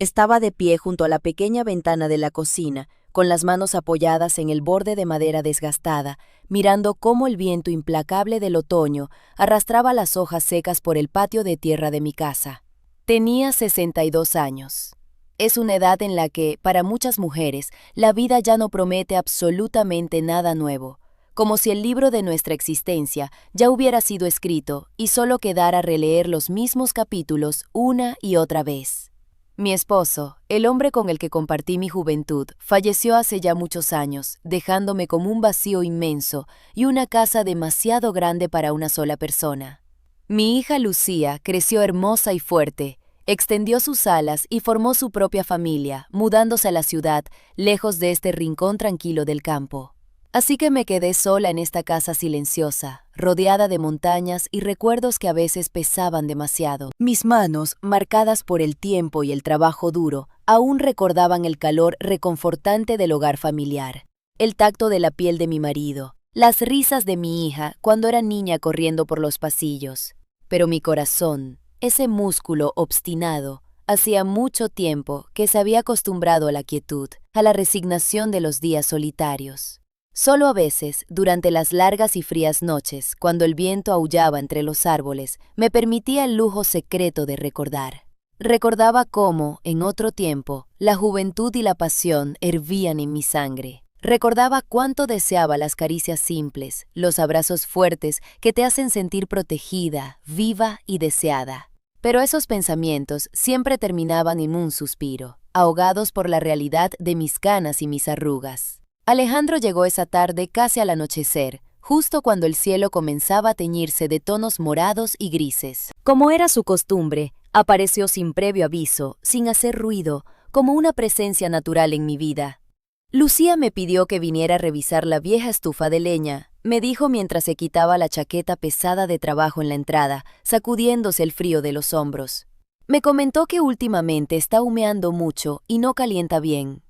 Estaba de pie junto a la pequeña ventana de la cocina, con las manos apoyadas en el borde de madera desgastada, mirando cómo el viento implacable del otoño arrastraba las hojas secas por el patio de tierra de mi casa. Tenía 62 años. Es una edad en la que, para muchas mujeres, la vida ya no promete absolutamente nada nuevo, como si el libro de nuestra existencia ya hubiera sido escrito y solo quedara releer los mismos capítulos una y otra vez. Mi esposo, el hombre con el que compartí mi juventud, falleció hace ya muchos años, dejándome como un vacío inmenso y una casa demasiado grande para una sola persona. Mi hija Lucía creció hermosa y fuerte, extendió sus alas y formó su propia familia, mudándose a la ciudad, lejos de este rincón tranquilo del campo. Así que me quedé sola en esta casa silenciosa, rodeada de montañas y recuerdos que a veces pesaban demasiado. Mis manos, marcadas por el tiempo y el trabajo duro, aún recordaban el calor reconfortante del hogar familiar, el tacto de la piel de mi marido, las risas de mi hija cuando era niña corriendo por los pasillos. Pero mi corazón, ese músculo obstinado, hacía mucho tiempo que se había acostumbrado a la quietud, a la resignación de los días solitarios. Solo a veces, durante las largas y frías noches, cuando el viento aullaba entre los árboles, me permitía el lujo secreto de recordar. Recordaba cómo, en otro tiempo, la juventud y la pasión hervían en mi sangre. Recordaba cuánto deseaba las caricias simples, los abrazos fuertes que te hacen sentir protegida, viva y deseada. Pero esos pensamientos siempre terminaban en un suspiro, ahogados por la realidad de mis canas y mis arrugas. Alejandro llegó esa tarde casi al anochecer, justo cuando el cielo comenzaba a teñirse de tonos morados y grises. Como era su costumbre, apareció sin previo aviso, sin hacer ruido, como una presencia natural en mi vida. Lucía me pidió que viniera a revisar la vieja estufa de leña, me dijo mientras se quitaba la chaqueta pesada de trabajo en la entrada, sacudiéndose el frío de los hombros. Me comentó que últimamente está humeando mucho y no calienta bien.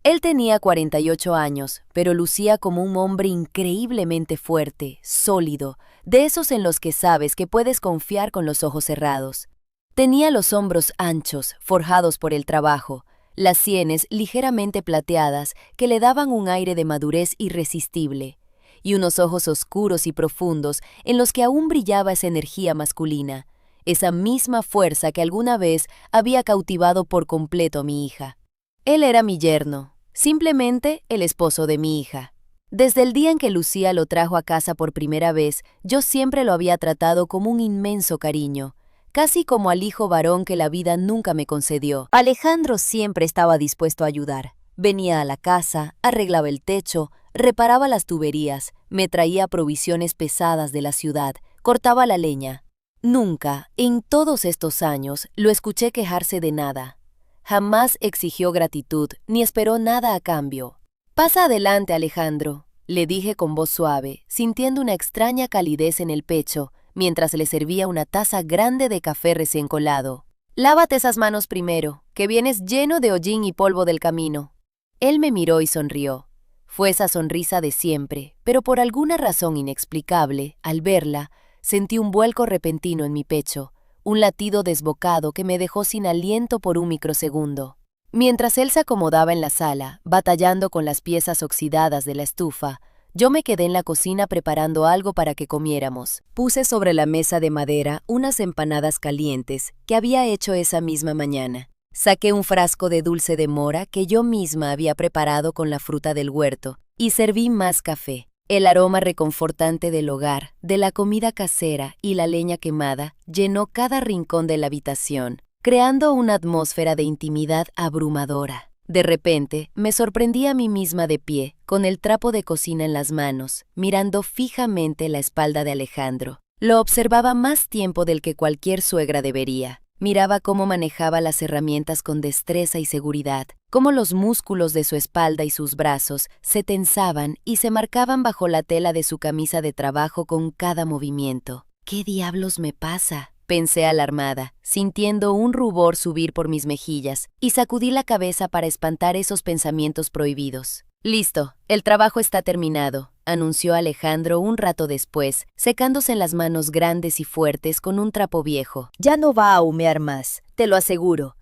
Él tenía 48 años, pero lucía como un hombre increíblemente fuerte, sólido, de esos en los que sabes que puedes confiar con los ojos cerrados. Tenía los hombros anchos, forjados por el trabajo, las sienes ligeramente plateadas que le daban un aire de madurez irresistible, y unos ojos oscuros y profundos en los que aún brillaba esa energía masculina, esa misma fuerza que alguna vez había cautivado por completo a mi hija. Él era mi yerno, simplemente el esposo de mi hija. Desde el día en que Lucía lo trajo a casa por primera vez, yo siempre lo había tratado como un inmenso cariño, casi como al hijo varón que la vida nunca me concedió. Alejandro siempre estaba dispuesto a ayudar. Venía a la casa, arreglaba el techo, reparaba las tuberías, me traía provisiones pesadas de la ciudad, cortaba la leña. Nunca, en todos estos años, lo escuché quejarse de nada. Jamás exigió gratitud, ni esperó nada a cambio. «Pasa adelante, Alejandro», le dije con voz suave, sintiendo una extraña calidez en el pecho, mientras le servía una taza grande de café recién colado. «Lávate esas manos primero, que vienes lleno de hollín y polvo del camino». Él me miró y sonrió. Fue esa sonrisa de siempre, pero por alguna razón inexplicable, al verla, sentí un vuelco repentino en mi pecho, un latido desbocado que me dejó sin aliento por un microsegundo. Mientras él se acomodaba en la sala, batallando con las piezas oxidadas de la estufa, yo me quedé en la cocina preparando algo para que comiéramos. Puse sobre la mesa de madera unas empanadas calientes que había hecho esa misma mañana. Saqué un frasco de dulce de mora que yo misma había preparado con la fruta del huerto y serví más café. El aroma reconfortante del hogar, de la comida casera y la leña quemada llenó cada rincón de la habitación, creando una atmósfera de intimidad abrumadora. De repente, me sorprendí a mí misma de pie, con el trapo de cocina en las manos, mirando fijamente la espalda de Alejandro. Lo observaba más tiempo del que cualquier suegra debería. Miraba cómo manejaba las herramientas con destreza y seguridad, cómo los músculos de su espalda y sus brazos se tensaban y se marcaban bajo la tela de su camisa de trabajo con cada movimiento. «¿Qué diablos me pasa?», pensé alarmada, sintiendo un rubor subir por mis mejillas, y sacudí la cabeza para espantar esos pensamientos prohibidos. «Listo, el trabajo está terminado», anunció Alejandro un rato después, secándose en las manos grandes y fuertes con un trapo viejo. «Ya no va a humear más, te lo aseguro».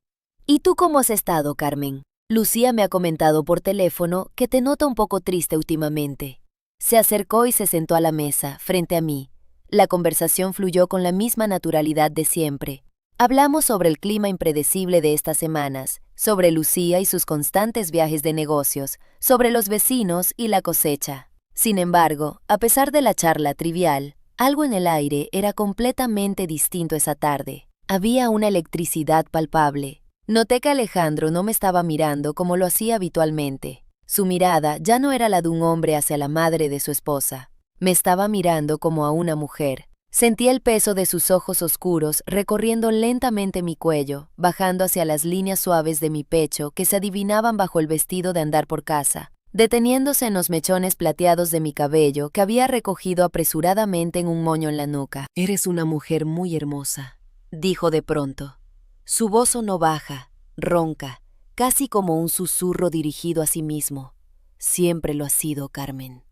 ¿Y tú cómo has estado, Carmen? Lucía me ha comentado por teléfono que te nota un poco triste últimamente. Se acercó y se sentó a la mesa, frente a mí. La conversación fluyó con la misma naturalidad de siempre. Hablamos sobre el clima impredecible de estas semanas, sobre Lucía y sus constantes viajes de negocios, sobre los vecinos y la cosecha. Sin embargo, a pesar de la charla trivial, algo en el aire era completamente distinto esa tarde. Había una electricidad palpable. Noté que Alejandro no me estaba mirando como lo hacía habitualmente. Su mirada ya no era la de un hombre hacia la madre de su esposa. Me estaba mirando como a una mujer. Sentí el peso de sus ojos oscuros recorriendo lentamente mi cuello, bajando hacia las líneas suaves de mi pecho que se adivinaban bajo el vestido de andar por casa, deteniéndose en los mechones plateados de mi cabello que había recogido apresuradamente en un moño en la nuca. «Eres una mujer muy hermosa», dijo de pronto. Su voz sonó baja, ronca, casi como un susurro dirigido a sí mismo. «Siempre lo has sido, Carmen».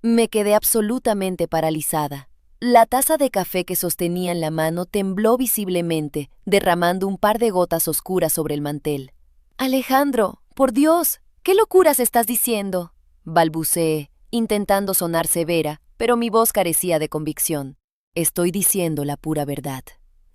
Me quedé absolutamente paralizada. La taza de café que sostenía en la mano tembló visiblemente, derramando un par de gotas oscuras sobre el mantel. «Alejandro, por Dios, ¿qué locuras estás diciendo?», balbuceé, intentando sonar severa, pero mi voz carecía de convicción. «Estoy diciendo la pura verdad»,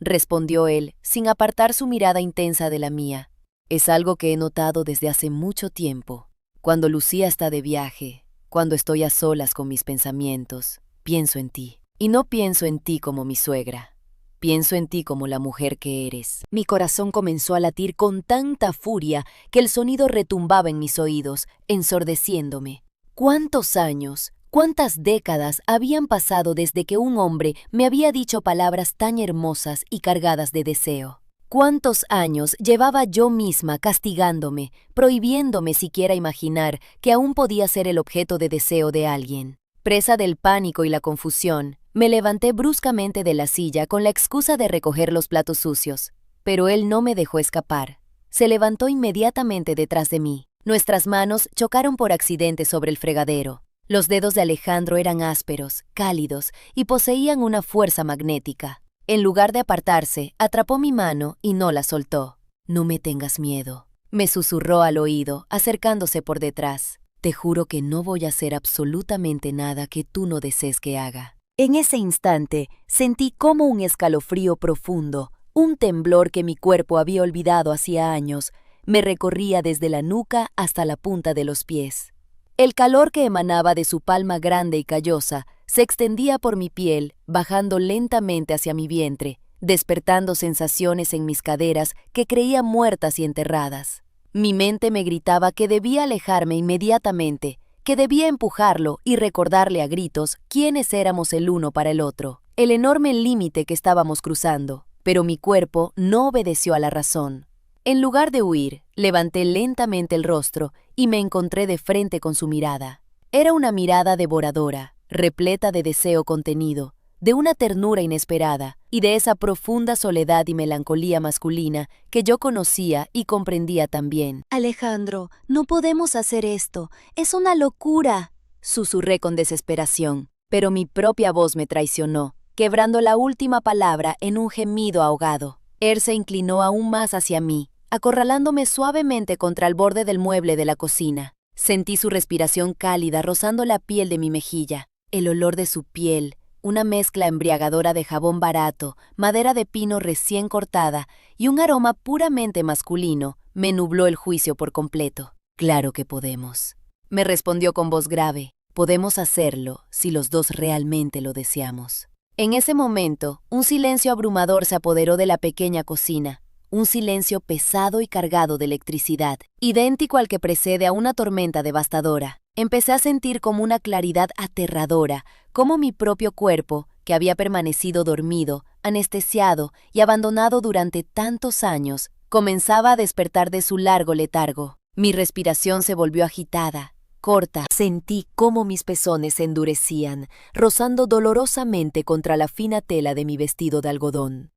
respondió él, sin apartar su mirada intensa de la mía. «Es algo que he notado desde hace mucho tiempo. Cuando Lucía está de viaje, cuando estoy a solas con mis pensamientos, pienso en ti. Y no pienso en ti como mi suegra. Pienso en ti como la mujer que eres». Mi corazón comenzó a latir con tanta furia que el sonido retumbaba en mis oídos, ensordeciéndome. ¿Cuántos años, cuántas décadas habían pasado desde que un hombre me había dicho palabras tan hermosas y cargadas de deseo? ¿Cuántos años llevaba yo misma castigándome, prohibiéndome siquiera imaginar que aún podía ser el objeto de deseo de alguien? Presa del pánico y la confusión, me levanté bruscamente de la silla con la excusa de recoger los platos sucios, pero él no me dejó escapar. Se levantó inmediatamente detrás de mí. Nuestras manos chocaron por accidente sobre el fregadero. Los dedos de Alejandro eran ásperos, cálidos y poseían una fuerza magnética. En lugar de apartarse, atrapó mi mano y no la soltó. «No me tengas miedo», me susurró al oído, acercándose por detrás. «Te juro que no voy a hacer absolutamente nada que tú no desees que haga». En ese instante sentí como un escalofrío profundo, un temblor que mi cuerpo había olvidado hacía años, me recorría desde la nuca hasta la punta de los pies. El calor que emanaba de su palma grande y callosa se extendía por mi piel, bajando lentamente hacia mi vientre, despertando sensaciones en mis caderas que creía muertas y enterradas. Mi mente me gritaba que debía alejarme inmediatamente, que debía empujarlo y recordarle a gritos quiénes éramos el uno para el otro, el enorme límite que estábamos cruzando, pero mi cuerpo no obedeció a la razón. En lugar de huir, levanté lentamente el rostro y me encontré de frente con su mirada. Era una mirada devoradora, repleta de deseo contenido, de una ternura inesperada y de esa profunda soledad y melancolía masculina que yo conocía y comprendía también. «Alejandro, no podemos hacer esto. Es una locura», susurré con desesperación, pero mi propia voz me traicionó, quebrando la última palabra en un gemido ahogado. Él se inclinó aún más hacia mí, acorralándome suavemente contra el borde del mueble de la cocina. Sentí su respiración cálida rozando la piel de mi mejilla, el olor de su piel, una mezcla embriagadora de jabón barato, madera de pino recién cortada y un aroma puramente masculino me nubló el juicio por completo. «Claro que podemos», me respondió con voz grave. «Podemos hacerlo si los dos realmente lo deseamos». En ese momento, un silencio abrumador se apoderó de la pequeña cocina, un silencio pesado y cargado de electricidad, idéntico al que precede a una tormenta devastadora. Empecé a sentir como una claridad aterradora, como mi propio cuerpo, que había permanecido dormido, anestesiado y abandonado durante tantos años, comenzaba a despertar de su largo letargo. Mi respiración se volvió agitada, corta. Sentí cómo mis pezones se endurecían, rozando dolorosamente contra la fina tela de mi vestido de algodón.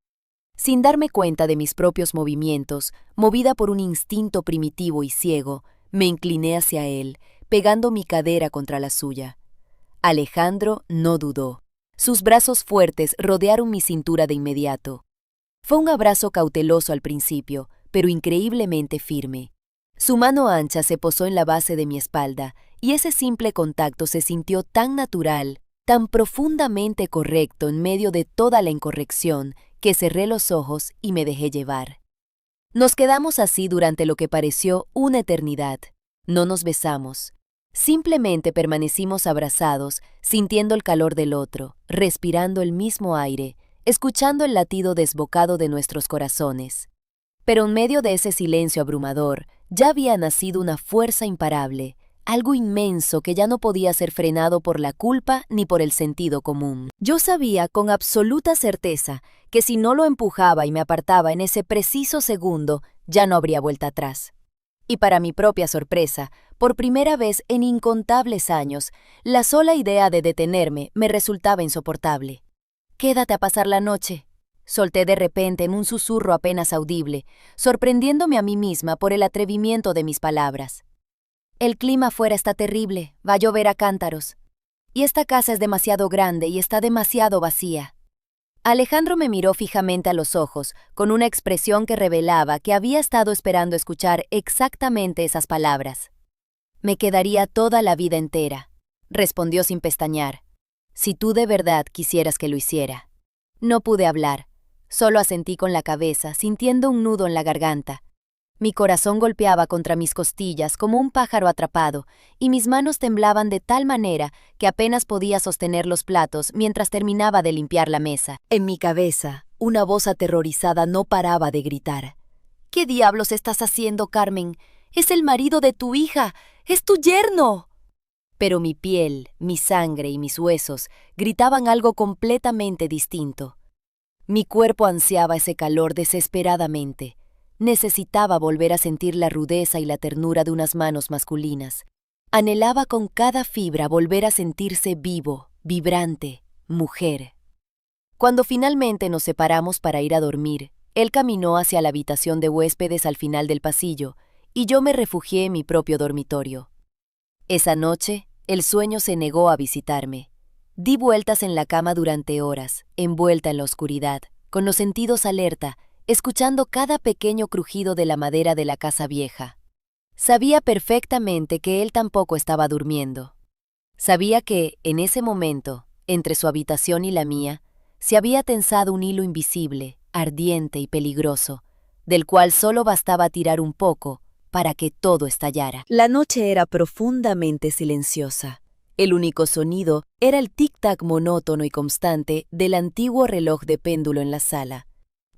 Sin darme cuenta de mis propios movimientos, movida por un instinto primitivo y ciego, me incliné hacia él, pegando mi cadera contra la suya. Alejandro no dudó. Sus brazos fuertes rodearon mi cintura de inmediato. Fue un abrazo cauteloso al principio, pero increíblemente firme. Su mano ancha se posó en la base de mi espalda, y ese simple contacto se sintió tan natural, tan profundamente correcto en medio de toda la incorrección, que cerré los ojos y me dejé llevar. Nos quedamos así durante lo que pareció una eternidad. No nos besamos. Simplemente permanecimos abrazados, sintiendo el calor del otro, respirando el mismo aire, escuchando el latido desbocado de nuestros corazones. Pero en medio de ese silencio abrumador, ya había nacido una fuerza imparable, algo inmenso que ya no podía ser frenado por la culpa ni por el sentido común. Yo sabía con absoluta certeza que si no lo empujaba y me apartaba en ese preciso segundo, ya no habría vuelta atrás. Y para mi propia sorpresa, por primera vez en incontables años, la sola idea de detenerme me resultaba insoportable. «Quédate a pasar la noche», solté de repente en un susurro apenas audible, sorprendiéndome a mí misma por el atrevimiento de mis palabras. «El clima afuera está terrible, va a llover a cántaros. Y esta casa es demasiado grande y está demasiado vacía». Alejandro me miró fijamente a los ojos, con una expresión que revelaba que había estado esperando escuchar exactamente esas palabras. «Me quedaría toda la vida entera», respondió sin pestañear, «si tú de verdad quisieras que lo hiciera». No pude hablar, solo asentí con la cabeza, sintiendo un nudo en la garganta. Mi corazón golpeaba contra mis costillas como un pájaro atrapado, y mis manos temblaban de tal manera que apenas podía sostener los platos mientras terminaba de limpiar la mesa. En mi cabeza, una voz aterrorizada no paraba de gritar. «¿Qué diablos estás haciendo, Carmen? Es el marido de tu hija, es tu yerno». Pero mi piel, mi sangre y mis huesos gritaban algo completamente distinto. Mi cuerpo ansiaba ese calor desesperadamente. Necesitaba volver a sentir la rudeza y la ternura de unas manos masculinas. Anhelaba con cada fibra volver a sentirse vivo, vibrante, mujer. Cuando finalmente nos separamos para ir a dormir, él caminó hacia la habitación de huéspedes al final del pasillo, y yo me refugié en mi propio dormitorio. Esa noche, el sueño se negó a visitarme. Di vueltas en la cama durante horas, envuelta en la oscuridad, con los sentidos alerta, escuchando cada pequeño crujido de la madera de la casa vieja. Sabía perfectamente que él tampoco estaba durmiendo. Sabía que, en ese momento, entre su habitación y la mía, se había tensado un hilo invisible, ardiente y peligroso, del cual solo bastaba tirar un poco para que todo estallara. La noche era profundamente silenciosa. El único sonido era el tic-tac monótono y constante del antiguo reloj de péndulo en la sala.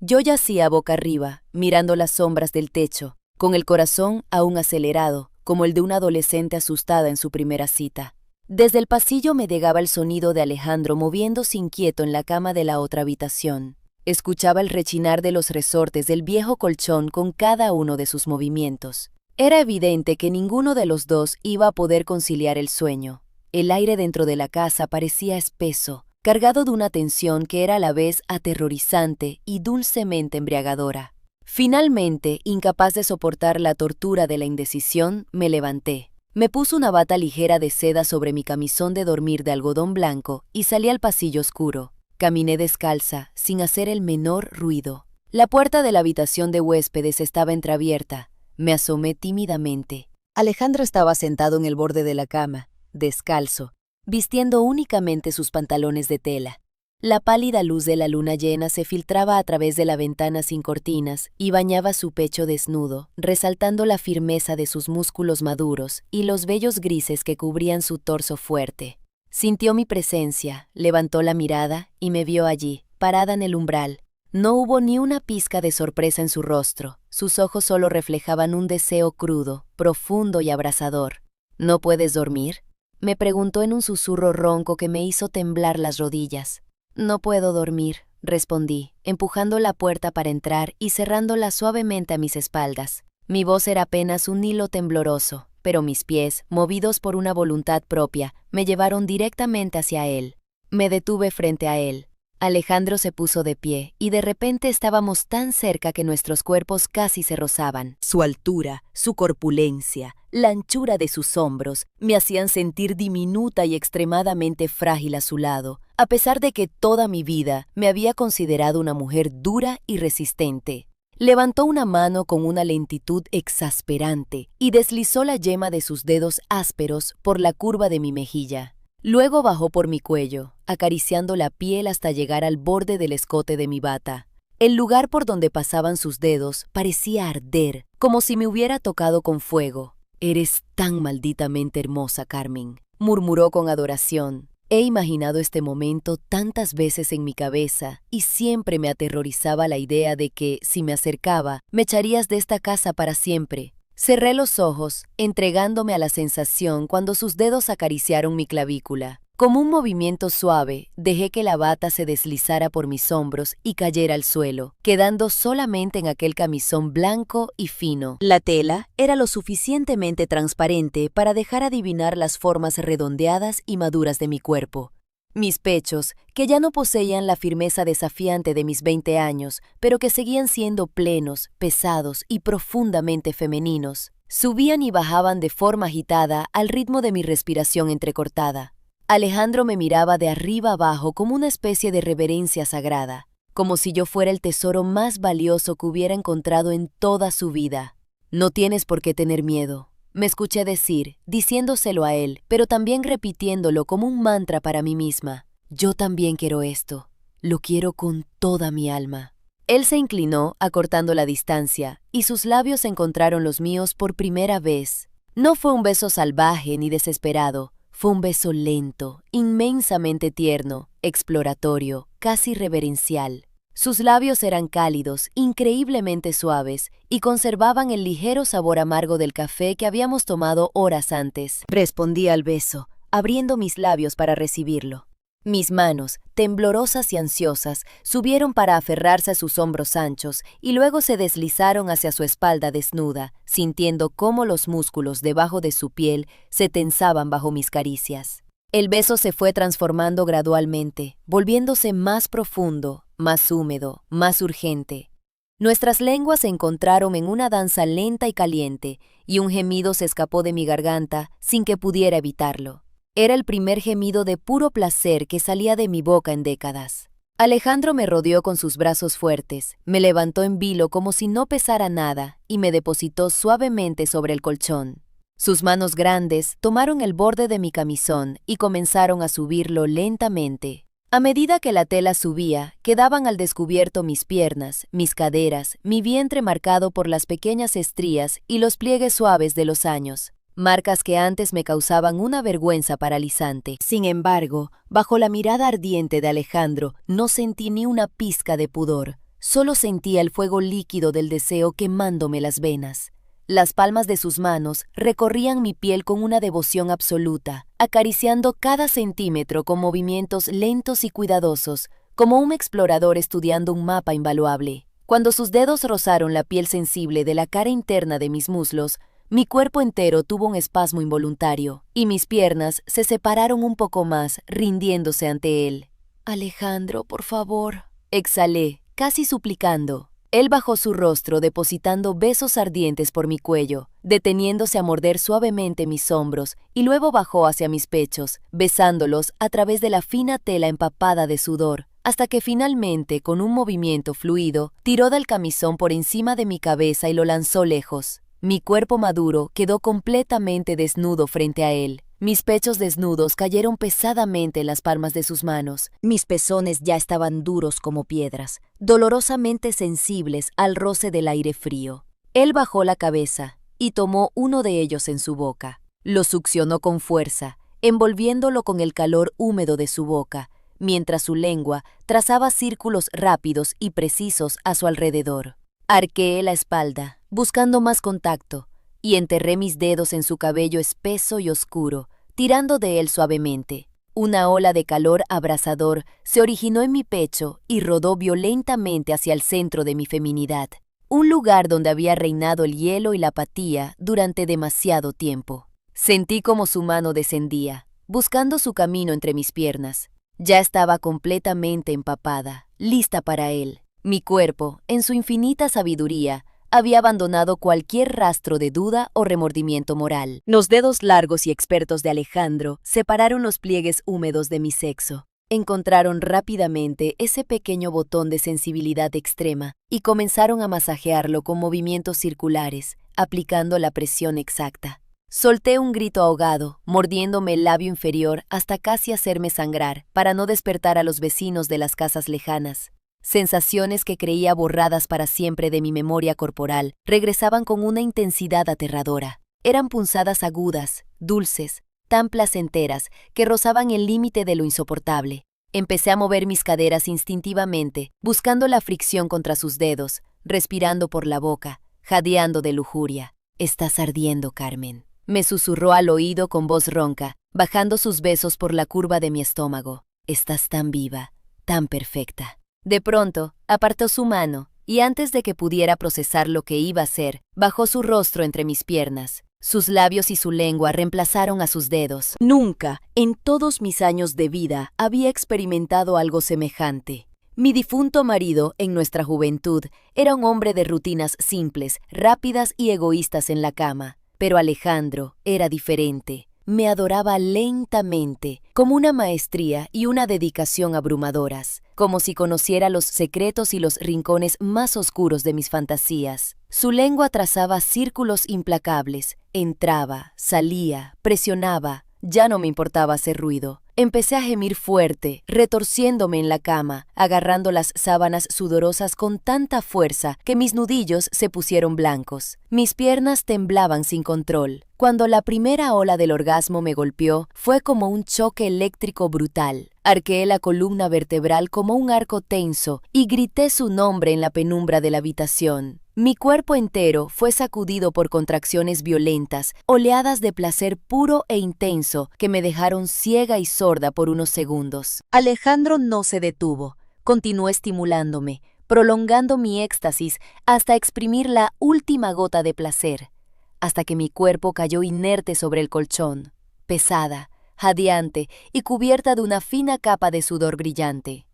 Yo yacía boca arriba, mirando las sombras del techo, con el corazón aún acelerado, como el de una adolescente asustada en su primera cita. Desde el pasillo me llegaba el sonido de Alejandro moviéndose inquieto en la cama de la otra habitación. Escuchaba el rechinar de los resortes del viejo colchón con cada uno de sus movimientos. Era evidente que ninguno de los dos iba a poder conciliar el sueño. El aire dentro de la casa parecía espeso, cargado de una tensión que era a la vez aterrorizante y dulcemente embriagadora. Finalmente, incapaz de soportar la tortura de la indecisión, me levanté. Me puse una bata ligera de seda sobre mi camisón de dormir de algodón blanco y salí al pasillo oscuro. Caminé descalza, sin hacer el menor ruido. La puerta de la habitación de huéspedes estaba entreabierta. Me asomé tímidamente. Alejandro estaba sentado en el borde de la cama, descalzo, vistiendo únicamente sus pantalones de tela. La pálida luz de la luna llena se filtraba a través de la ventana sin cortinas y bañaba su pecho desnudo, resaltando la firmeza de sus músculos maduros y los vellos grises que cubrían su torso fuerte. Sintió mi presencia, levantó la mirada y me vio allí, parada en el umbral. No hubo ni una pizca de sorpresa en su rostro. Sus ojos solo reflejaban un deseo crudo, profundo y abrasador. «¿No puedes dormir?», me preguntó en un susurro ronco que me hizo temblar las rodillas. «No puedo dormir», respondí, empujando la puerta para entrar y cerrándola suavemente a mis espaldas. Mi voz era apenas un hilo tembloroso, pero mis pies, movidos por una voluntad propia, me llevaron directamente hacia él. Me detuve frente a él. Alejandro se puso de pie y de repente estábamos tan cerca que nuestros cuerpos casi se rozaban. Su altura, su corpulencia, la anchura de sus hombros me hacían sentir diminuta y extremadamente frágil a su lado, a pesar de que toda mi vida me había considerado una mujer dura y resistente. Levantó una mano con una lentitud exasperante y deslizó la yema de sus dedos ásperos por la curva de mi mejilla. Luego bajó por mi cuello, acariciando la piel hasta llegar al borde del escote de mi bata. El lugar por donde pasaban sus dedos parecía arder, como si me hubiera tocado con fuego. «Eres tan malditamente hermosa, Carmen», murmuró con adoración. He imaginado este momento tantas veces en mi cabeza y siempre me aterrorizaba la idea de que, si me acercaba, me echarías de esta casa para siempre. Cerré los ojos, entregándome a la sensación cuando sus dedos acariciaron mi clavícula. Como un movimiento suave, dejé que la bata se deslizara por mis hombros y cayera al suelo, quedando solamente en aquel camisón blanco y fino. La tela era lo suficientemente transparente para dejar adivinar las formas redondeadas y maduras de mi cuerpo. Mis pechos, que ya no poseían la firmeza desafiante de mis 20 años, pero que seguían siendo plenos, pesados y profundamente femeninos, subían y bajaban de forma agitada al ritmo de mi respiración entrecortada. Alejandro me miraba de arriba abajo como una especie de reverencia sagrada, como si yo fuera el tesoro más valioso que hubiera encontrado en toda su vida. «No tienes por qué tener miedo», me escuché decir, diciéndoselo a él, pero también repitiéndolo como un mantra para mí misma. «Yo también quiero esto. Lo quiero con toda mi alma». Él se inclinó, acortando la distancia, y sus labios encontraron los míos por primera vez. No fue un beso salvaje ni desesperado. Fue un beso lento, inmensamente tierno, exploratorio, casi reverencial. Sus labios eran cálidos, increíblemente suaves, y conservaban el ligero sabor amargo del café que habíamos tomado horas antes. Respondí al beso, abriendo mis labios para recibirlo. Mis manos, temblorosas y ansiosas, subieron para aferrarse a sus hombros anchos y luego se deslizaron hacia su espalda desnuda, sintiendo cómo los músculos debajo de su piel se tensaban bajo mis caricias. El beso se fue transformando gradualmente, volviéndose más profundo, más húmedo, más urgente. Nuestras lenguas se encontraron en una danza lenta y caliente, y un gemido se escapó de mi garganta sin que pudiera evitarlo. Era el primer gemido de puro placer que salía de mi boca en décadas. Alejandro me rodeó con sus brazos fuertes, me levantó en vilo como si no pesara nada y me depositó suavemente sobre el colchón. Sus manos grandes tomaron el borde de mi camisón y comenzaron a subirlo lentamente. A medida que la tela subía, quedaban al descubierto mis piernas, mis caderas, mi vientre marcado por las pequeñas estrías y los pliegues suaves de los años. Marcas que antes me causaban una vergüenza paralizante. Sin embargo, bajo la mirada ardiente de Alejandro, no sentí ni una pizca de pudor. Solo sentía el fuego líquido del deseo quemándome las venas. Las palmas de sus manos recorrían mi piel con una devoción absoluta, acariciando cada centímetro con movimientos lentos y cuidadosos, como un explorador estudiando un mapa invaluable. Cuando sus dedos rozaron la piel sensible de la cara interna de mis muslos, mi cuerpo entero tuvo un espasmo involuntario, y mis piernas se separaron un poco más, rindiéndose ante él. «Alejandro, por favor», exhalé, casi suplicando. Él bajó su rostro depositando besos ardientes por mi cuello, deteniéndose a morder suavemente mis hombros, y luego bajó hacia mis pechos, besándolos a través de la fina tela empapada de sudor, hasta que finalmente, con un movimiento fluido, tiró del camisón por encima de mi cabeza y lo lanzó lejos. Mi cuerpo maduro quedó completamente desnudo frente a él. Mis pechos desnudos cayeron pesadamente en las palmas de sus manos. Mis pezones ya estaban duros como piedras, dolorosamente sensibles al roce del aire frío. Él bajó la cabeza y tomó uno de ellos en su boca. Lo succionó con fuerza, envolviéndolo con el calor húmedo de su boca, mientras su lengua trazaba círculos rápidos y precisos a su alrededor. Arqueé la espalda, buscando más contacto, y enterré mis dedos en su cabello espeso y oscuro, tirando de él suavemente. Una ola de calor abrasador se originó en mi pecho y rodó violentamente hacia el centro de mi feminidad, un lugar donde había reinado el hielo y la apatía durante demasiado tiempo. Sentí como su mano descendía, buscando su camino entre mis piernas. Ya estaba completamente empapada, lista para él. Mi cuerpo, en su infinita sabiduría, había abandonado cualquier rastro de duda o remordimiento moral. Los dedos largos y expertos de Alejandro separaron los pliegues húmedos de mi sexo. Encontraron rápidamente ese pequeño botón de sensibilidad extrema y comenzaron a masajearlo con movimientos circulares, aplicando la presión exacta. Solté un grito ahogado, mordiéndome el labio inferior hasta casi hacerme sangrar, para no despertar a los vecinos de las casas lejanas. Sensaciones que creía borradas para siempre de mi memoria corporal regresaban con una intensidad aterradora. Eran punzadas agudas, dulces, tan placenteras que rozaban el límite de lo insoportable. Empecé a mover mis caderas instintivamente, buscando la fricción contra sus dedos, respirando por la boca, jadeando de lujuria. «Estás ardiendo, Carmen», me susurró al oído con voz ronca, bajando sus besos por la curva de mi estómago. «Estás tan viva, tan perfecta». De pronto, apartó su mano, y antes de que pudiera procesar lo que iba a hacer, bajó su rostro entre mis piernas. Sus labios y su lengua reemplazaron a sus dedos. Nunca, en todos mis años de vida, había experimentado algo semejante. Mi difunto marido, en nuestra juventud, era un hombre de rutinas simples, rápidas y egoístas en la cama. Pero Alejandro era diferente. Me adoraba lentamente, con una maestría y una dedicación abrumadoras, como si conociera los secretos y los rincones más oscuros de mis fantasías. Su lengua trazaba círculos implacables, entraba, salía, presionaba. Ya no me importaba hacer ruido. Empecé a gemir fuerte, retorciéndome en la cama, agarrando las sábanas sudorosas con tanta fuerza que mis nudillos se pusieron blancos. Mis piernas temblaban sin control. Cuando la primera ola del orgasmo me golpeó, fue como un choque eléctrico brutal. Arqueé la columna vertebral como un arco tenso y grité su nombre en la penumbra de la habitación. Mi cuerpo entero fue sacudido por contracciones violentas, oleadas de placer puro e intenso que me dejaron ciega y sorda por unos segundos. Alejandro no se detuvo. Continuó estimulándome, prolongando mi éxtasis hasta exprimir la última gota de placer, hasta que mi cuerpo cayó inerte sobre el colchón, pesada, jadeante y cubierta de una fina capa de sudor brillante.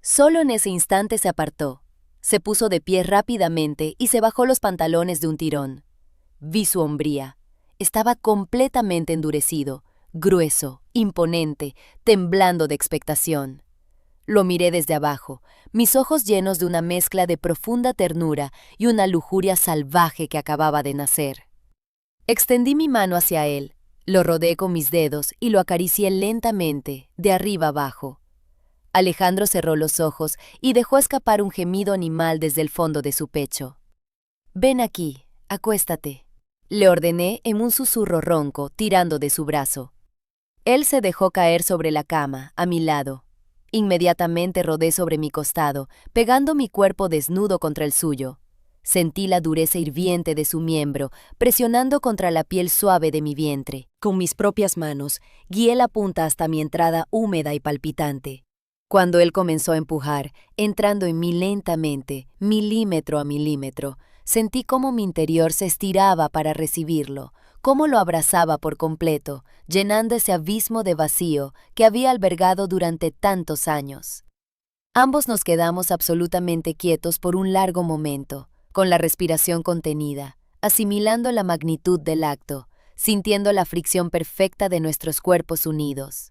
Solo en ese instante se apartó. Se puso de pie rápidamente y se bajó los pantalones de un tirón. Vi su hombría. Estaba completamente endurecido, grueso, imponente, temblando de expectación. Lo miré desde abajo, mis ojos llenos de una mezcla de profunda ternura y una lujuria salvaje que acababa de nacer. Extendí mi mano hacia él, lo rodeé con mis dedos y lo acaricié lentamente, de arriba abajo. Alejandro cerró los ojos y dejó escapar un gemido animal desde el fondo de su pecho. «Ven aquí, acuéstate», le ordené en un susurro ronco, tirando de su brazo. Él se dejó caer sobre la cama, a mi lado. Inmediatamente rodé sobre mi costado, pegando mi cuerpo desnudo contra el suyo. Sentí la dureza hirviente de su miembro, presionando contra la piel suave de mi vientre. Con mis propias manos, guié la punta hasta mi entrada húmeda y palpitante. Cuando él comenzó a empujar, entrando en mí lentamente, milímetro a milímetro, sentí cómo mi interior se estiraba para recibirlo, cómo lo abrazaba por completo, llenando ese abismo de vacío que había albergado durante tantos años. Ambos nos quedamos absolutamente quietos por un largo momento, con la respiración contenida, asimilando la magnitud del acto, sintiendo la fricción perfecta de nuestros cuerpos unidos.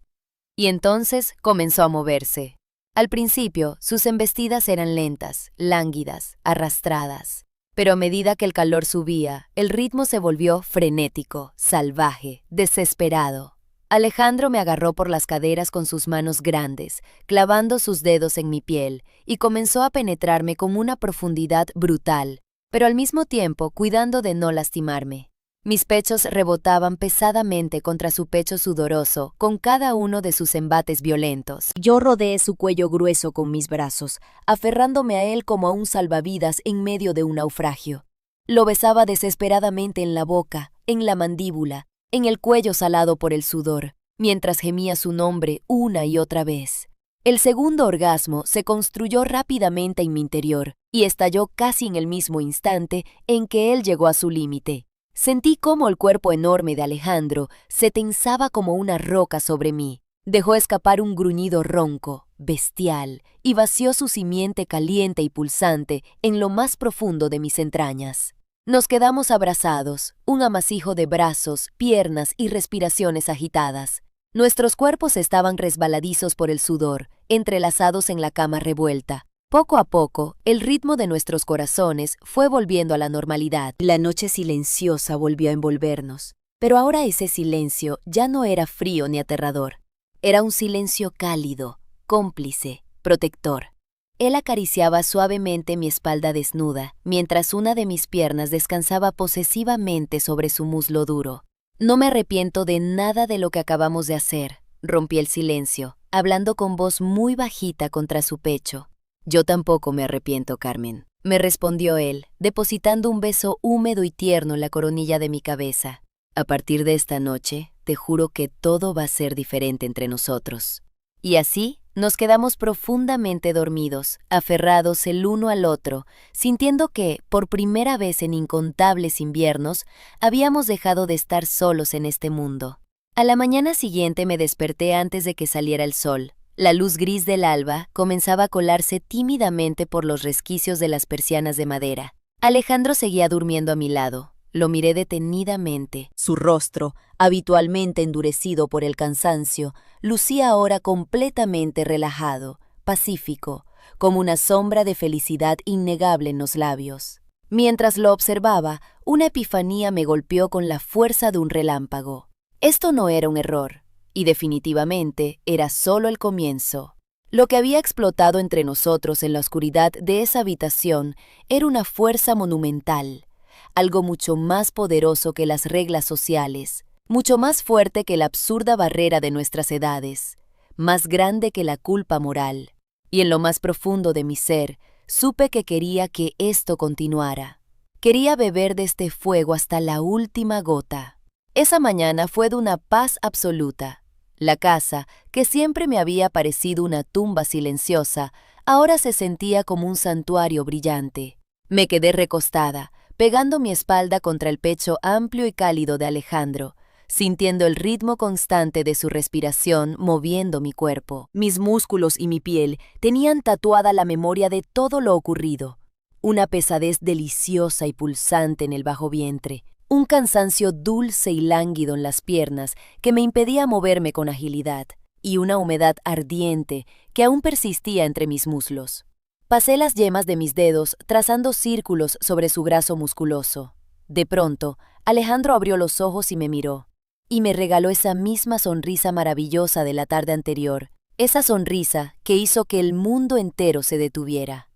Y entonces comenzó a moverse. Al principio, sus embestidas eran lentas, lánguidas, arrastradas. Pero a medida que el calor subía, el ritmo se volvió frenético, salvaje, desesperado. Alejandro me agarró por las caderas con sus manos grandes, clavando sus dedos en mi piel, y comenzó a penetrarme con una profundidad brutal, pero al mismo tiempo cuidando de no lastimarme. Mis pechos rebotaban pesadamente contra su pecho sudoroso con cada uno de sus embates violentos. Yo rodeé su cuello grueso con mis brazos, aferrándome a él como a un salvavidas en medio de un naufragio. Lo besaba desesperadamente en la boca, en la mandíbula, en el cuello salado por el sudor, mientras gemía su nombre una y otra vez. El segundo orgasmo se construyó rápidamente en mi interior y estalló casi en el mismo instante en que él llegó a su límite. Sentí cómo el cuerpo enorme de Alejandro se tensaba como una roca sobre mí. Dejó escapar un gruñido ronco, bestial, y vació su simiente caliente y pulsante en lo más profundo de mis entrañas. Nos quedamos abrazados, un amasijo de brazos, piernas y respiraciones agitadas. Nuestros cuerpos estaban resbaladizos por el sudor, entrelazados en la cama revuelta. Poco a poco, el ritmo de nuestros corazones fue volviendo a la normalidad. La noche silenciosa volvió a envolvernos, pero ahora ese silencio ya no era frío ni aterrador. Era un silencio cálido, cómplice, protector. Él acariciaba suavemente mi espalda desnuda, mientras una de mis piernas descansaba posesivamente sobre su muslo duro. No me arrepiento de nada de lo que acabamos de hacer, rompí el silencio, hablando con voz muy bajita contra su pecho. Yo tampoco me arrepiento, Carmen, me respondió él, depositando un beso húmedo y tierno en la coronilla de mi cabeza. A partir de esta noche, te juro que todo va a ser diferente entre nosotros. Y así, nos quedamos profundamente dormidos, aferrados el uno al otro, sintiendo que, por primera vez en incontables inviernos, habíamos dejado de estar solos en este mundo. A la mañana siguiente me desperté antes de que saliera el sol. La luz gris del alba comenzaba a colarse tímidamente por los resquicios de las persianas de madera. Alejandro seguía durmiendo a mi lado. Lo miré detenidamente. Su rostro, habitualmente endurecido por el cansancio, lucía ahora completamente relajado, pacífico, como una sombra de felicidad innegable en los labios. Mientras lo observaba, una epifanía me golpeó con la fuerza de un relámpago. Esto no era un error, y definitivamente era solo el comienzo. Lo que había explotado entre nosotros en la oscuridad de esa habitación era una fuerza monumental, algo mucho más poderoso que las reglas sociales, mucho más fuerte que la absurda barrera de nuestras edades, más grande que la culpa moral. Y en lo más profundo de mi ser, supe que quería que esto continuara. Quería beber de este fuego hasta la última gota. Esa mañana fue de una paz absoluta. La casa, que siempre me había parecido una tumba silenciosa, ahora se sentía como un santuario brillante. Me quedé recostada, pegando mi espalda contra el pecho amplio y cálido de Alejandro, sintiendo el ritmo constante de su respiración moviendo mi cuerpo. Mis músculos y mi piel tenían tatuada la memoria de todo lo ocurrido, una pesadez deliciosa y pulsante en el bajo vientre, un cansancio dulce y lánguido en las piernas que me impedía moverme con agilidad, y una humedad ardiente que aún persistía entre mis muslos. Pasé las yemas de mis dedos trazando círculos sobre su brazo musculoso. De pronto, Alejandro abrió los ojos y me miró. Y me regaló esa misma sonrisa maravillosa de la tarde anterior, esa sonrisa que hizo que el mundo entero se detuviera.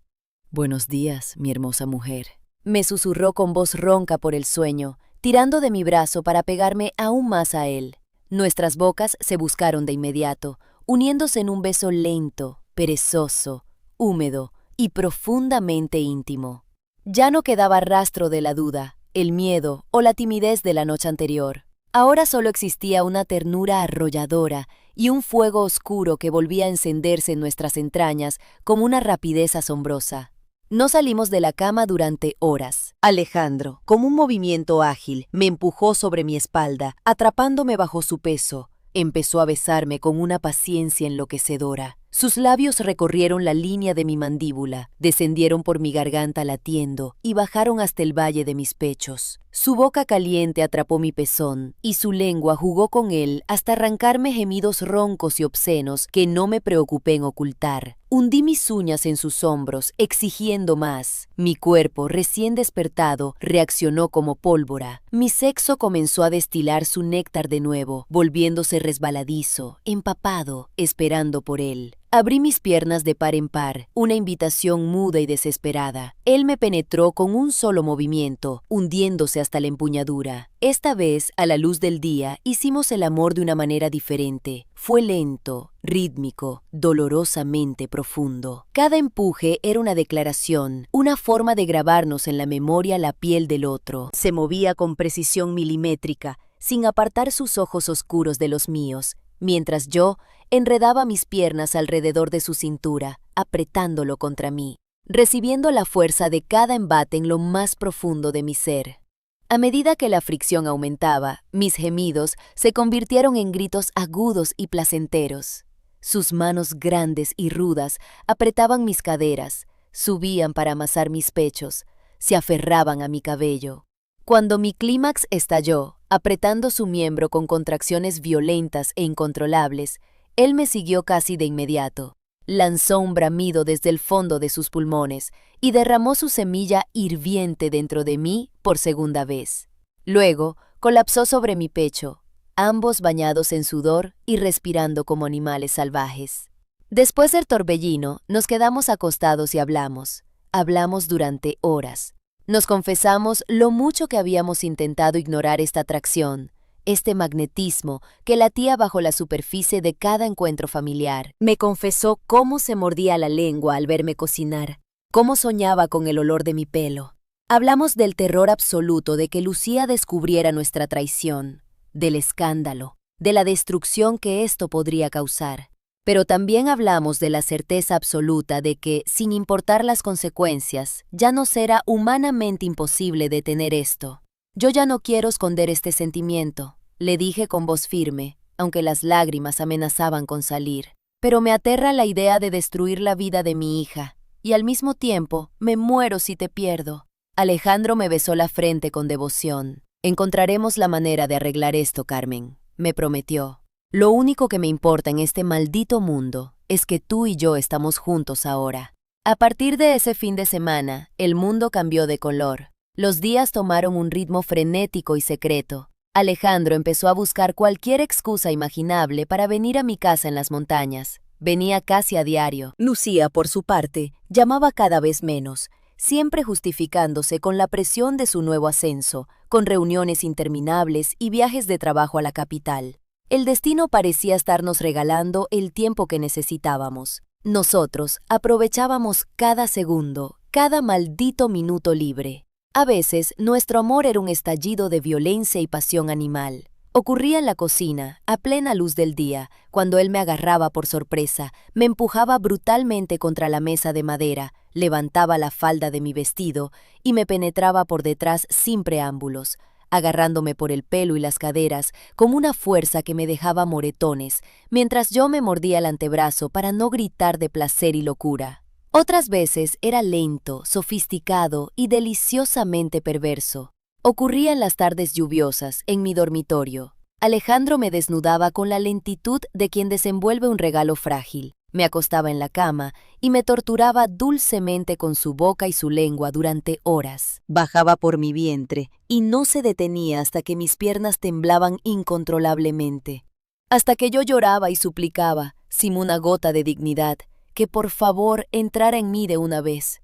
«Buenos días, mi hermosa mujer», me susurró con voz ronca por el sueño, tirando de mi brazo para pegarme aún más a él. Nuestras bocas se buscaron de inmediato, uniéndose en un beso lento, perezoso, húmedo y profundamente íntimo. Ya no quedaba rastro de la duda, el miedo o la timidez de la noche anterior. Ahora solo existía una ternura arrolladora y un fuego oscuro que volvía a encenderse en nuestras entrañas con una rapidez asombrosa. No salimos de la cama durante horas. Alejandro, con un movimiento ágil, me empujó sobre mi espalda, atrapándome bajo su peso. Empezó a besarme con una paciencia enloquecedora. Sus labios recorrieron la línea de mi mandíbula, descendieron por mi garganta latiendo y bajaron hasta el valle de mis pechos. Su boca caliente atrapó mi pezón y su lengua jugó con él hasta arrancarme gemidos roncos y obscenos que no me preocupé en ocultar. Hundí mis uñas en sus hombros, exigiendo más. Mi cuerpo, recién despertado, reaccionó como pólvora. Mi sexo comenzó a destilar su néctar de nuevo, volviéndose resbaladizo, empapado, esperando por él. Abrí mis piernas de par en par, una invitación muda y desesperada. Él me penetró con un solo movimiento, hundiéndose hasta la empuñadura. Esta vez, a la luz del día, hicimos el amor de una manera diferente. Fue lento, rítmico, dolorosamente profundo. Cada empuje era una declaración, una forma de grabarnos en la memoria la piel del otro. Se movía con precisión milimétrica, sin apartar sus ojos oscuros de los míos, mientras yo enredaba mis piernas alrededor de su cintura, apretándolo contra mí, recibiendo la fuerza de cada embate en lo más profundo de mi ser. A medida que la fricción aumentaba, mis gemidos se convirtieron en gritos agudos y placenteros. Sus manos grandes y rudas apretaban mis caderas, subían para amasar mis pechos, se aferraban a mi cabello. Cuando mi clímax estalló, apretando su miembro con contracciones violentas e incontrolables, él me siguió casi de inmediato. Lanzó un bramido desde el fondo de sus pulmones y derramó su semilla hirviente dentro de mí por segunda vez. Luego, colapsó sobre mi pecho, ambos bañados en sudor y respirando como animales salvajes. Después del torbellino, nos quedamos acostados y hablamos. Hablamos durante horas. Nos confesamos lo mucho que habíamos intentado ignorar esta atracción, este magnetismo que latía bajo la superficie de cada encuentro familiar. Me confesó cómo se mordía la lengua al verme cocinar, cómo soñaba con el olor de mi pelo. Hablamos del terror absoluto de que Lucía descubriera nuestra traición, del escándalo, de la destrucción que esto podría causar. Pero también hablamos de la certeza absoluta de que, sin importar las consecuencias, ya nos era humanamente imposible detener esto. Yo ya no quiero esconder este sentimiento, le dije con voz firme, aunque las lágrimas amenazaban con salir. Pero me aterra la idea de destruir la vida de mi hija, y al mismo tiempo me muero si te pierdo. Alejandro me besó la frente con devoción. Encontraremos la manera de arreglar esto, Carmen, me prometió. Lo único que me importa en este maldito mundo es que tú y yo estamos juntos ahora. A partir de ese fin de semana, el mundo cambió de color. Los días tomaron un ritmo frenético y secreto. Alejandro empezó a buscar cualquier excusa imaginable para venir a mi casa en las montañas. Venía casi a diario. Lucía, por su parte, llamaba cada vez menos, siempre justificándose con la presión de su nuevo ascenso, con reuniones interminables y viajes de trabajo a la capital. El destino parecía estarnos regalando el tiempo que necesitábamos. Nosotros aprovechábamos cada segundo, cada maldito minuto libre. A veces, nuestro amor era un estallido de violencia y pasión animal. Ocurría en la cocina, a plena luz del día, cuando él me agarraba por sorpresa, me empujaba brutalmente contra la mesa de madera, levantaba la falda de mi vestido y me penetraba por detrás sin preámbulos, agarrándome por el pelo y las caderas con una fuerza que me dejaba moretones, mientras yo me mordía el antebrazo para no gritar de placer y locura. Otras veces era lento, sofisticado y deliciosamente perverso. Ocurría en las tardes lluviosas, en mi dormitorio. Alejandro me desnudaba con la lentitud de quien desenvuelve un regalo frágil. Me acostaba en la cama y me torturaba dulcemente con su boca y su lengua durante horas. Bajaba por mi vientre y no se detenía hasta que mis piernas temblaban incontrolablemente. Hasta que yo lloraba y suplicaba, sin una gota de dignidad, que por favor entrara en mí de una vez.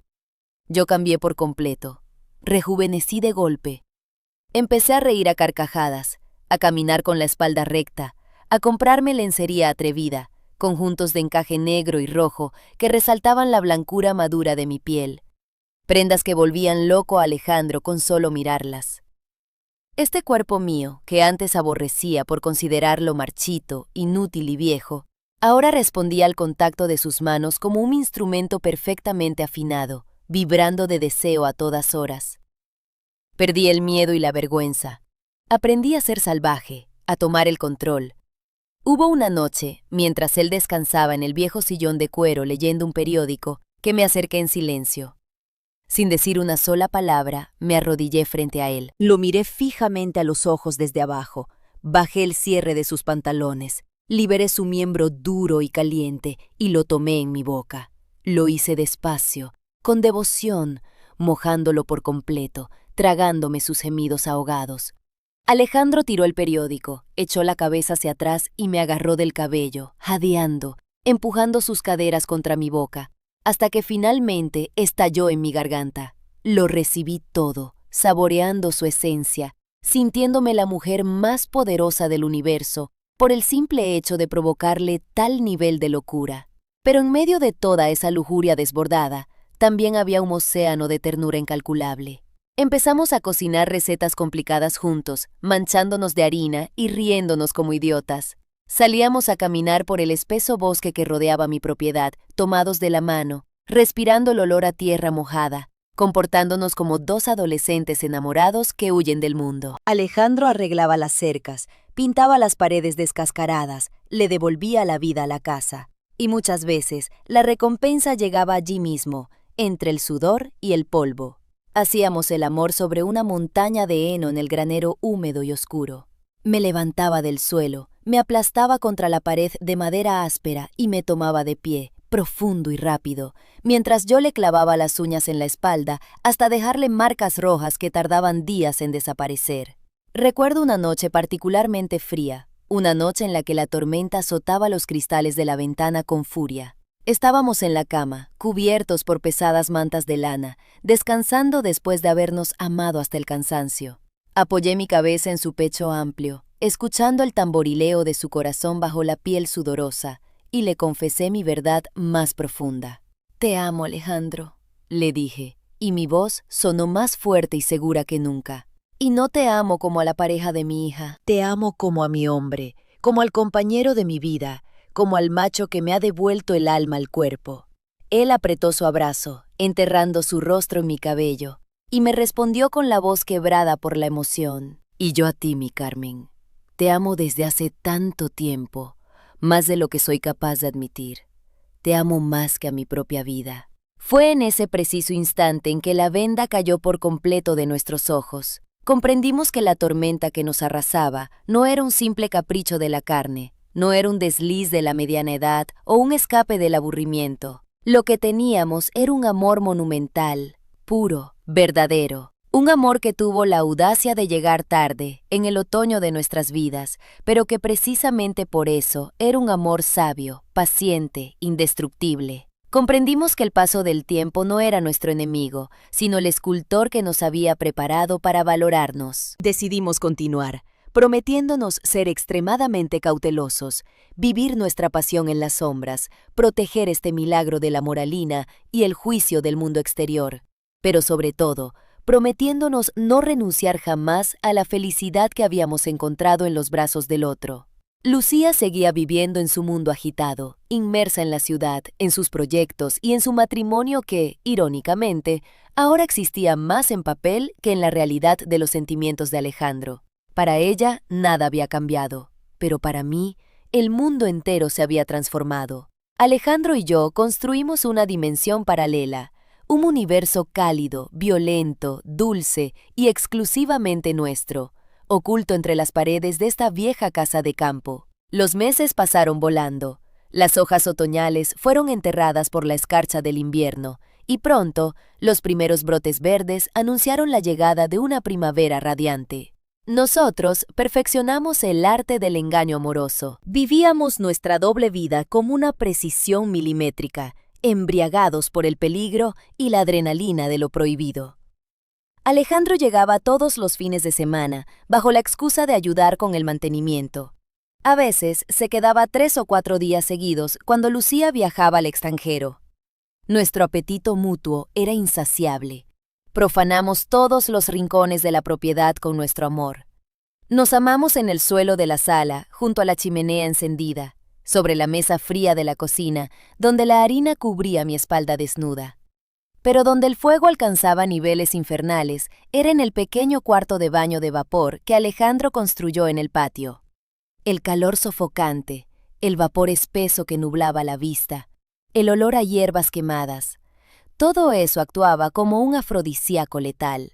Yo cambié por completo. Rejuvenecí de golpe. Empecé a reír a carcajadas, a caminar con la espalda recta, a comprarme lencería atrevida, conjuntos de encaje negro y rojo que resaltaban la blancura madura de mi piel, prendas que volvían loco a Alejandro con solo mirarlas. Este cuerpo mío, que antes aborrecía por considerarlo marchito, inútil y viejo, ahora respondía al contacto de sus manos como un instrumento perfectamente afinado, vibrando de deseo a todas horas. Perdí el miedo y la vergüenza. Aprendí a ser salvaje, a tomar el control. Hubo una noche, mientras él descansaba en el viejo sillón de cuero leyendo un periódico, que me acerqué en silencio. Sin decir una sola palabra, me arrodillé frente a él. Lo miré fijamente a los ojos desde abajo, bajé el cierre de sus pantalones, liberé su miembro duro y caliente y lo tomé en mi boca. Lo hice despacio, con devoción, mojándolo por completo, tragándome sus gemidos ahogados. Alejandro tiró el periódico, echó la cabeza hacia atrás y me agarró del cabello, jadeando, empujando sus caderas contra mi boca, hasta que finalmente estalló en mi garganta. Lo recibí todo, saboreando su esencia, sintiéndome la mujer más poderosa del universo, por el simple hecho de provocarle tal nivel de locura. Pero en medio de toda esa lujuria desbordada, también había un océano de ternura incalculable. Empezamos a cocinar recetas complicadas juntos, manchándonos de harina y riéndonos como idiotas. Salíamos a caminar por el espeso bosque que rodeaba mi propiedad, tomados de la mano, respirando el olor a tierra mojada, comportándonos como dos adolescentes enamorados que huyen del mundo. Alejandro arreglaba las cercas, pintaba las paredes descascaradas, le devolvía la vida a la casa. Y muchas veces la recompensa llegaba allí mismo, entre el sudor y el polvo. Hacíamos el amor sobre una montaña de heno en el granero húmedo y oscuro. Me levantaba del suelo, me aplastaba contra la pared de madera áspera y me tomaba de pie, profundo y rápido, mientras yo le clavaba las uñas en la espalda hasta dejarle marcas rojas que tardaban días en desaparecer. Recuerdo una noche particularmente fría, una noche en la que la tormenta azotaba los cristales de la ventana con furia. Estábamos en la cama, cubiertos por pesadas mantas de lana, descansando después de habernos amado hasta el cansancio. Apoyé mi cabeza en su pecho amplio, escuchando el tamborileo de su corazón bajo la piel sudorosa, y le confesé mi verdad más profunda. «Te amo, Alejandro», le dije, y mi voz sonó más fuerte y segura que nunca. «Y no te amo como a la pareja de mi hija, te amo como a mi hombre, como al compañero de mi vida, como al macho que me ha devuelto el alma al cuerpo». Él apretó su abrazo, enterrando su rostro en mi cabello, y me respondió con la voz quebrada por la emoción. «Y yo a ti, mi Carmen. Te amo desde hace tanto tiempo, más de lo que soy capaz de admitir. Te amo más que a mi propia vida». Fue en ese preciso instante en que la venda cayó por completo de nuestros ojos. Comprendimos que la tormenta que nos arrasaba no era un simple capricho de la carne, no era un desliz de la mediana edad o un escape del aburrimiento. Lo que teníamos era un amor monumental, puro, verdadero. Un amor que tuvo la audacia de llegar tarde, en el otoño de nuestras vidas, pero que precisamente por eso era un amor sabio, paciente, indestructible. Comprendimos que el paso del tiempo no era nuestro enemigo, sino el escultor que nos había preparado para valorarnos. Decidimos continuar, prometiéndonos ser extremadamente cautelosos, vivir nuestra pasión en las sombras, proteger este milagro de la moralina y el juicio del mundo exterior, pero sobre todo, prometiéndonos no renunciar jamás a la felicidad que habíamos encontrado en los brazos del otro. Lucía seguía viviendo en su mundo agitado, inmersa en la ciudad, en sus proyectos y en su matrimonio que, irónicamente, ahora existía más en papel que en la realidad de los sentimientos de Alejandro. Para ella nada había cambiado, pero para mí el mundo entero se había transformado. Alejandro y yo construimos una dimensión paralela, un universo cálido, violento, dulce y exclusivamente nuestro, oculto entre las paredes de esta vieja casa de campo. Los meses pasaron volando. Las hojas otoñales fueron enterradas por la escarcha del invierno, y pronto los primeros brotes verdes anunciaron la llegada de una primavera radiante. Nosotros perfeccionamos el arte del engaño amoroso. Vivíamos nuestra doble vida con una precisión milimétrica, embriagados por el peligro y la adrenalina de lo prohibido. Alejandro llegaba todos los fines de semana, bajo la excusa de ayudar con el mantenimiento. A veces se quedaba 3 o 4 días seguidos cuando Lucía viajaba al extranjero. Nuestro apetito mutuo era insaciable. Profanamos todos los rincones de la propiedad con nuestro amor. Nos amamos en el suelo de la sala, junto a la chimenea encendida, sobre la mesa fría de la cocina, donde la harina cubría mi espalda desnuda. Pero donde el fuego alcanzaba niveles infernales era en el pequeño cuarto de baño de vapor que Alejandro construyó en el patio. El calor sofocante, el vapor espeso que nublaba la vista, el olor a hierbas quemadas, todo eso actuaba como un afrodisíaco letal.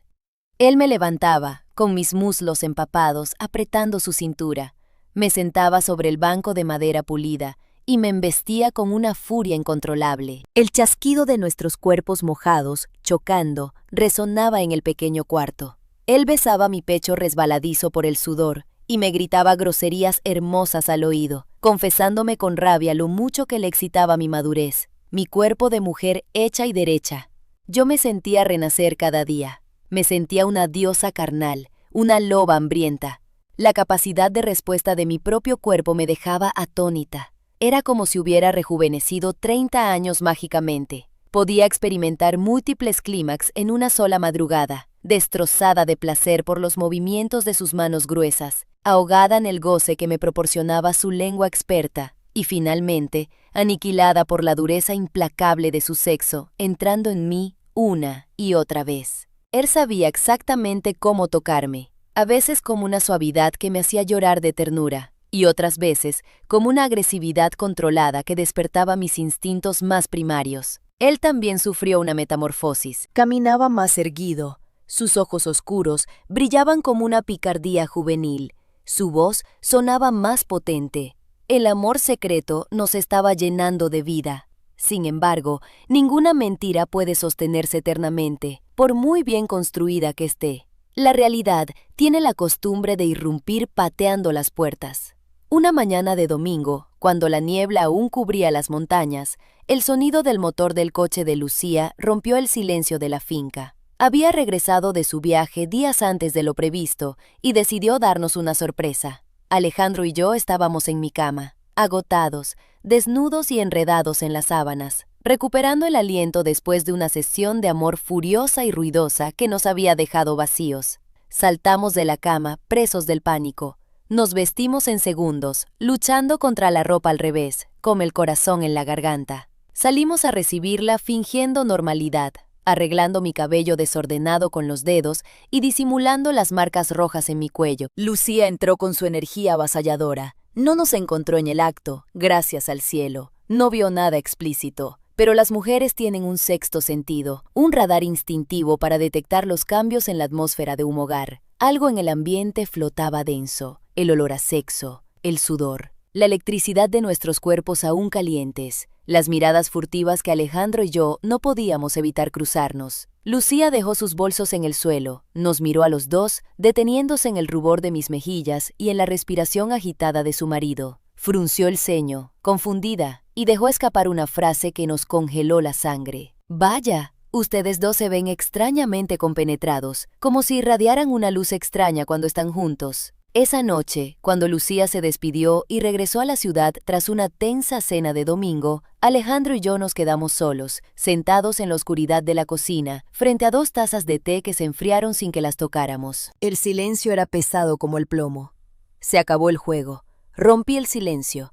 Él me levantaba, con mis muslos empapados, apretando su cintura, me sentaba sobre el banco de madera pulida, y me embestía con una furia incontrolable. El chasquido de nuestros cuerpos mojados, chocando, resonaba en el pequeño cuarto. Él besaba mi pecho resbaladizo por el sudor y me gritaba groserías hermosas al oído, confesándome con rabia lo mucho que le excitaba mi madurez, mi cuerpo de mujer hecha y derecha. Yo me sentía renacer cada día. Me sentía una diosa carnal, una loba hambrienta. La capacidad de respuesta de mi propio cuerpo me dejaba atónita. Era como si hubiera rejuvenecido 30 años mágicamente. Podía experimentar múltiples clímax en una sola madrugada, destrozada de placer por los movimientos de sus manos gruesas, ahogada en el goce que me proporcionaba su lengua experta, y finalmente, aniquilada por la dureza implacable de su sexo, entrando en mí una y otra vez. Él sabía exactamente cómo tocarme, a veces como una suavidad que me hacía llorar de ternura, y otras veces como una agresividad controlada que despertaba mis instintos más primarios. Él también sufrió una metamorfosis. Caminaba más erguido. Sus ojos oscuros brillaban como una picardía juvenil. Su voz sonaba más potente. El amor secreto nos estaba llenando de vida. Sin embargo, ninguna mentira puede sostenerse eternamente, por muy bien construida que esté. La realidad tiene la costumbre de irrumpir pateando las puertas. Una mañana de domingo, cuando la niebla aún cubría las montañas, el sonido del motor del coche de Lucía rompió el silencio de la finca. Había regresado de su viaje días antes de lo previsto y decidió darnos una sorpresa. Alejandro y yo estábamos en mi cama, agotados, desnudos y enredados en las sábanas, recuperando el aliento después de una sesión de amor furiosa y ruidosa que nos había dejado vacíos. Saltamos de la cama, presos del pánico. Nos vestimos en segundos, luchando contra la ropa al revés, con el corazón en la garganta. Salimos a recibirla fingiendo normalidad, arreglando mi cabello desordenado con los dedos y disimulando las marcas rojas en mi cuello. Lucía entró con su energía avasalladora. No nos encontró en el acto, gracias al cielo. No vio nada explícito. Pero las mujeres tienen un sexto sentido, un radar instintivo para detectar los cambios en la atmósfera de un hogar. Algo en el ambiente flotaba denso, el olor a sexo, el sudor, la electricidad de nuestros cuerpos aún calientes, las miradas furtivas que Alejandro y yo no podíamos evitar cruzarnos. Lucía dejó sus bolsos en el suelo, nos miró a los dos, deteniéndose en el rubor de mis mejillas y en la respiración agitada de su marido. Frunció el ceño, confundida, y dejó escapar una frase que nos congeló la sangre. «Vaya, ustedes dos se ven extrañamente compenetrados, como si irradiaran una luz extraña cuando están juntos». Esa noche, cuando Lucía se despidió y regresó a la ciudad tras una tensa cena de domingo, Alejandro y yo nos quedamos solos, sentados en la oscuridad de la cocina, frente a 2 tazas de té que se enfriaron sin que las tocáramos. El silencio era pesado como el plomo. Se acabó el juego. Rompí el silencio,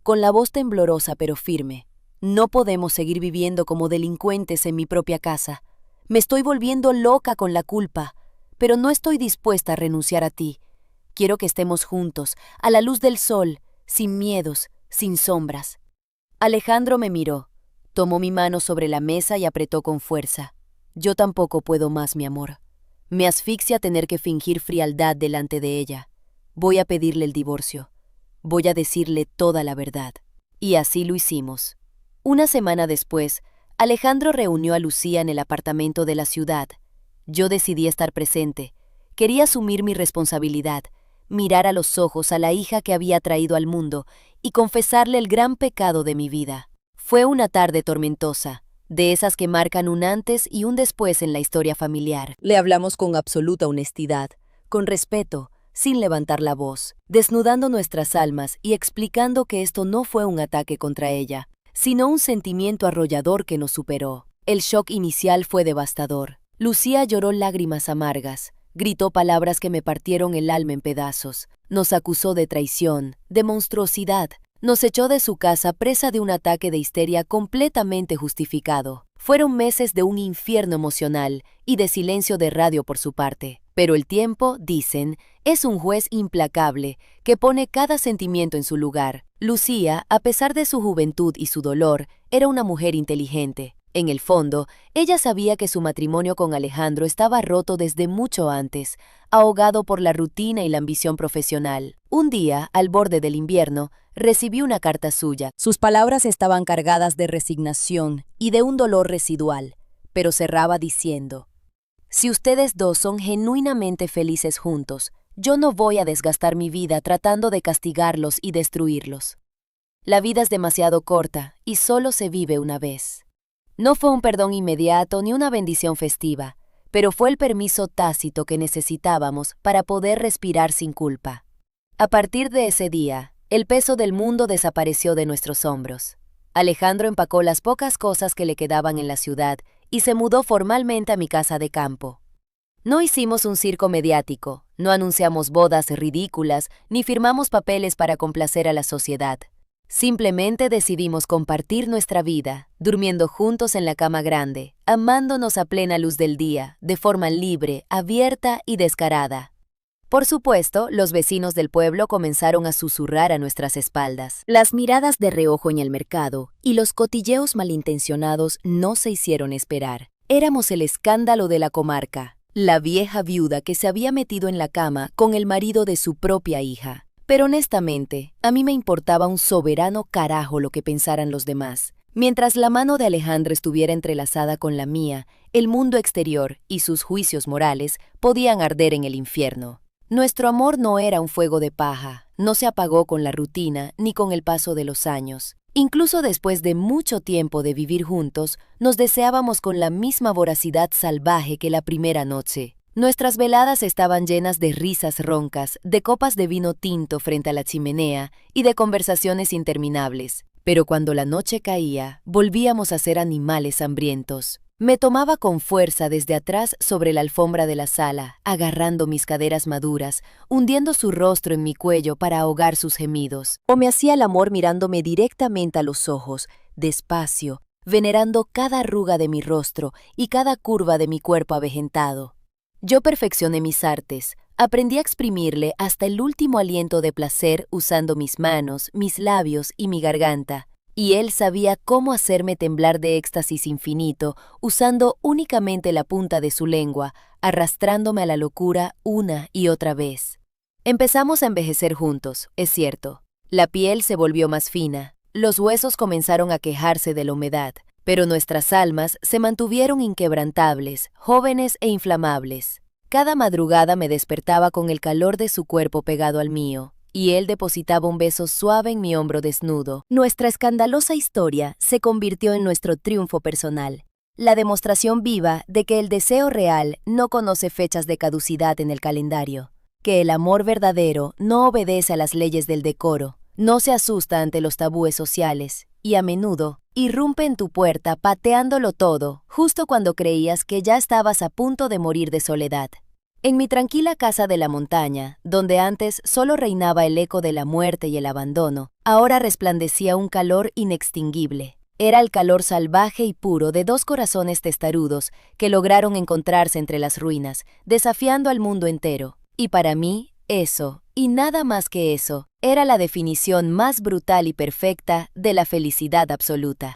con la voz temblorosa pero firme. No podemos seguir viviendo como delincuentes en mi propia casa. Me estoy volviendo loca con la culpa, pero no estoy dispuesta a renunciar a ti. Quiero que estemos juntos, a la luz del sol, sin miedos, sin sombras. Alejandro me miró, tomó mi mano sobre la mesa y apretó con fuerza. Yo tampoco puedo más, mi amor. Me asfixia tener que fingir frialdad delante de ella. Voy a pedirle el divorcio. Voy a decirle toda la verdad. Y así lo hicimos. Una semana después, Alejandro reunió a Lucía en el apartamento de la ciudad. Yo decidí estar presente. Quería asumir mi responsabilidad, mirar a los ojos a la hija que había traído al mundo y confesarle el gran pecado de mi vida. Fue una tarde tormentosa, de esas que marcan un antes y un después en la historia familiar. Le hablamos con absoluta honestidad, con respeto, sin levantar la voz, desnudando nuestras almas y explicando que esto no fue un ataque contra ella, sino un sentimiento arrollador que nos superó. El shock inicial fue devastador. Lucía lloró lágrimas amargas, gritó palabras que me partieron el alma en pedazos, nos acusó de traición, de monstruosidad, nos echó de su casa presa de un ataque de histeria completamente justificado. Fueron meses de un infierno emocional y de silencio de radio por su parte. Pero el tiempo, dicen, es un juez implacable que pone cada sentimiento en su lugar. Lucía, a pesar de su juventud y su dolor, era una mujer inteligente. En el fondo, ella sabía que su matrimonio con Alejandro estaba roto desde mucho antes, ahogado por la rutina y la ambición profesional. Un día, al borde del invierno, recibí una carta suya. Sus palabras estaban cargadas de resignación y de un dolor residual, pero cerraba diciendo: «Si ustedes dos son genuinamente felices juntos, yo no voy a desgastar mi vida tratando de castigarlos y destruirlos. La vida es demasiado corta y solo se vive una vez». No fue un perdón inmediato ni una bendición festiva, pero fue el permiso tácito que necesitábamos para poder respirar sin culpa. A partir de ese día, el peso del mundo desapareció de nuestros hombros. Alejandro empacó las pocas cosas que le quedaban en la ciudad y se mudó formalmente a mi casa de campo. No hicimos un circo mediático, no anunciamos bodas ridículas, ni firmamos papeles para complacer a la sociedad. Simplemente decidimos compartir nuestra vida, durmiendo juntos en la cama grande, amándonos a plena luz del día, de forma libre, abierta y descarada. Por supuesto, los vecinos del pueblo comenzaron a susurrar a nuestras espaldas. Las miradas de reojo en el mercado y los cotilleos malintencionados no se hicieron esperar. Éramos el escándalo de la comarca, la vieja viuda que se había metido en la cama con el marido de su propia hija. Pero honestamente, a mí me importaba un soberano carajo lo que pensaran los demás. Mientras la mano de Alejandra estuviera entrelazada con la mía, el mundo exterior y sus juicios morales podían arder en el infierno. Nuestro amor no era un fuego de paja, no se apagó con la rutina ni con el paso de los años. Incluso después de mucho tiempo de vivir juntos, nos deseábamos con la misma voracidad salvaje que la primera noche. Nuestras veladas estaban llenas de risas roncas, de copas de vino tinto frente a la chimenea y de conversaciones interminables. Pero cuando la noche caía, volvíamos a ser animales hambrientos. Me tomaba con fuerza desde atrás sobre la alfombra de la sala, agarrando mis caderas maduras, hundiendo su rostro en mi cuello para ahogar sus gemidos. O me hacía el amor mirándome directamente a los ojos, despacio, venerando cada arruga de mi rostro y cada curva de mi cuerpo avejentado. Yo perfeccioné mis artes, aprendí a exprimirle hasta el último aliento de placer usando mis manos, mis labios y mi garganta. Y él sabía cómo hacerme temblar de éxtasis infinito, usando únicamente la punta de su lengua, arrastrándome a la locura una y otra vez. Empezamos a envejecer juntos, es cierto. La piel se volvió más fina, los huesos comenzaron a quejarse de la humedad, pero nuestras almas se mantuvieron inquebrantables, jóvenes e inflamables. Cada madrugada me despertaba con el calor de su cuerpo pegado al mío, y él depositaba un beso suave en mi hombro desnudo. Nuestra escandalosa historia se convirtió en nuestro triunfo personal, la demostración viva de que el deseo real no conoce fechas de caducidad en el calendario, que el amor verdadero no obedece a las leyes del decoro, no se asusta ante los tabúes sociales, y a menudo irrumpe en tu puerta pateándolo todo, justo cuando creías que ya estabas a punto de morir de soledad. En mi tranquila casa de la montaña, donde antes solo reinaba el eco de la muerte y el abandono, ahora resplandecía un calor inextinguible. Era el calor salvaje y puro de dos corazones testarudos que lograron encontrarse entre las ruinas, desafiando al mundo entero. Y para mí, eso, y nada más que eso, era la definición más brutal y perfecta de la felicidad absoluta.